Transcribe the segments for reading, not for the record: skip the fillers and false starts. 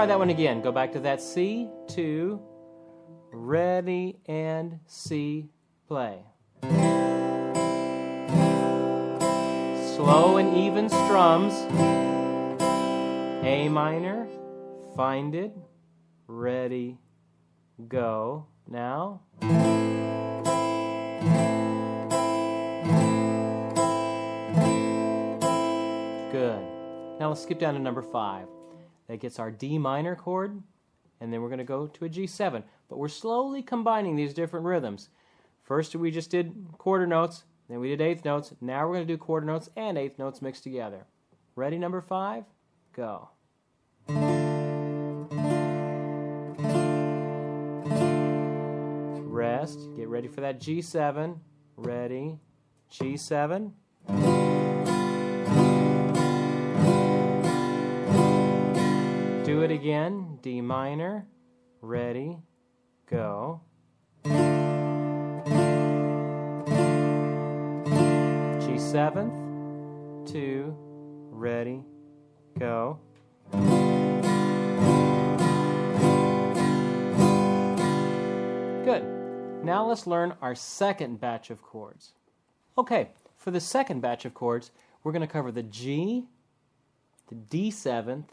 try that one again. Go back to that C, 2, ready, and C, play. Slow and even strums. A minor, find it, ready, go. Now. Good. Now let's skip down to number 5. That gets our D minor chord, and then we're going to go to a G7. But we're slowly combining these different rhythms. First we just did quarter notes, then we did eighth notes. Now we're going to do quarter notes and eighth notes mixed together. Ready, number 5? Go. Rest. Get ready for that G7. Ready. G7. Do it again. D minor. Ready. Go. G7. 2. Ready. Go. Good. Now let's learn our second batch of chords. Okay, for the second batch of chords, we're going to cover the G, the D7th,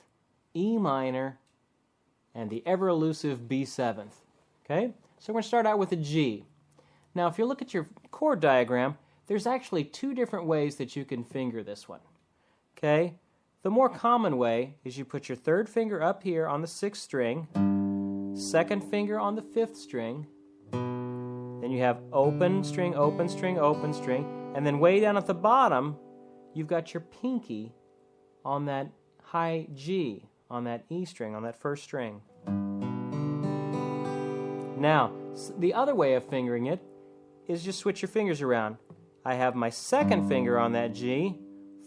E minor, and the ever-elusive B7th. Okay? So we're going to start out with the G. Now, if you look at your chord diagram, there's actually 2 different ways that you can finger this one. Okay? The more common way is you put your third finger up here on the 6th string, second finger on the 5th string, then you have open string, open string, open string, and then way down at the bottom, you've got your pinky on that high G, on that E string, on that first string. Now, the other way of fingering it is just switch your fingers around. I have my second finger on that G,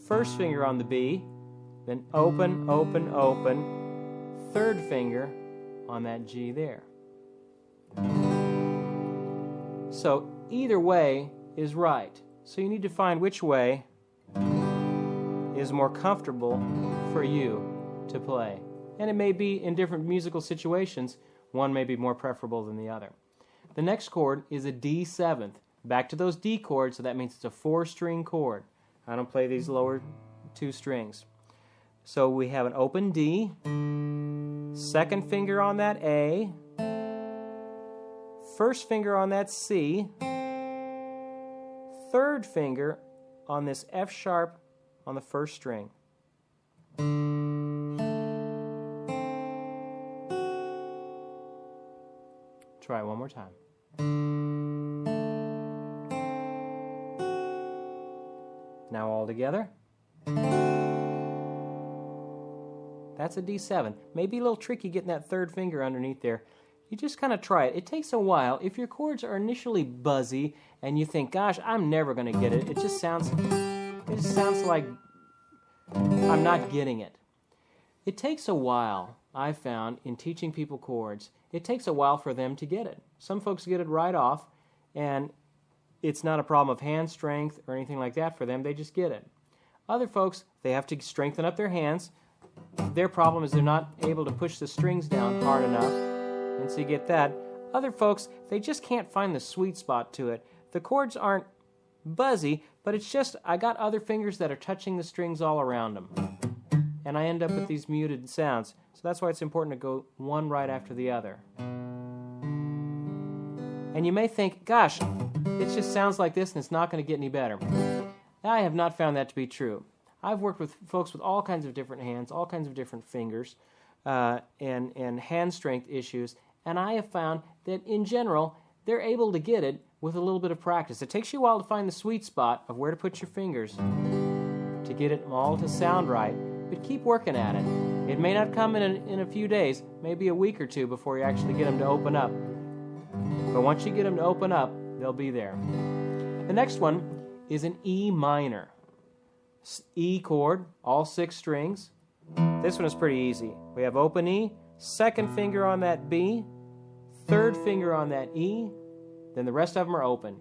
first finger on the B, then open, open, open, third finger on that G there. So either way is right. So you need to find which way is more comfortable for you to play. And it may be in different musical situations, one may be more preferable than the other. The next chord is a D7th. Back to those D chords, so that means it's a 4-string chord. I don't play these lower 2 strings. So we have an open D, second finger on that A, first finger on that C, third finger on this F sharp on the first string. Try it one more time. Now all together. That's a D7. Maybe a little tricky getting that third finger underneath there. You just kind of try it. It takes a while. If your chords are initially buzzy and you think, gosh, I'm never going to get it, it just sounds like I'm not getting it. It takes a while, I've found, in teaching people chords. It takes a while for them to get it. Some folks get it right off, and it's not a problem of hand strength or anything like that for them. They just get it. Other folks, they have to strengthen up their hands. Their problem is they're not able to push the strings down hard enough, and so you get that. Other folks, they just can't find the sweet spot to it. The chords aren't buzzy, but it's just I got other fingers that are touching the strings all around them, and I end up with these muted sounds. So that's why it's important to go one right after the other. And you may think, gosh, it just sounds like this and it's not going to get any better. I have not found that to be true. I've worked with folks with all kinds of different hands, all kinds of different fingers, and hand strength issues, and I have found that in general, they're able to get it with a little bit of practice. It takes you a while to find the sweet spot of where to put your fingers to get it all to sound right, but keep working at it. It may not come in a few days, maybe a week or two before you actually get them to open up. But once you get them to open up, they'll be there. The next one is an E minor. E chord, all 6 strings. This one is pretty easy. We have open E, second finger on that B, third finger on that E, then the rest of them are open.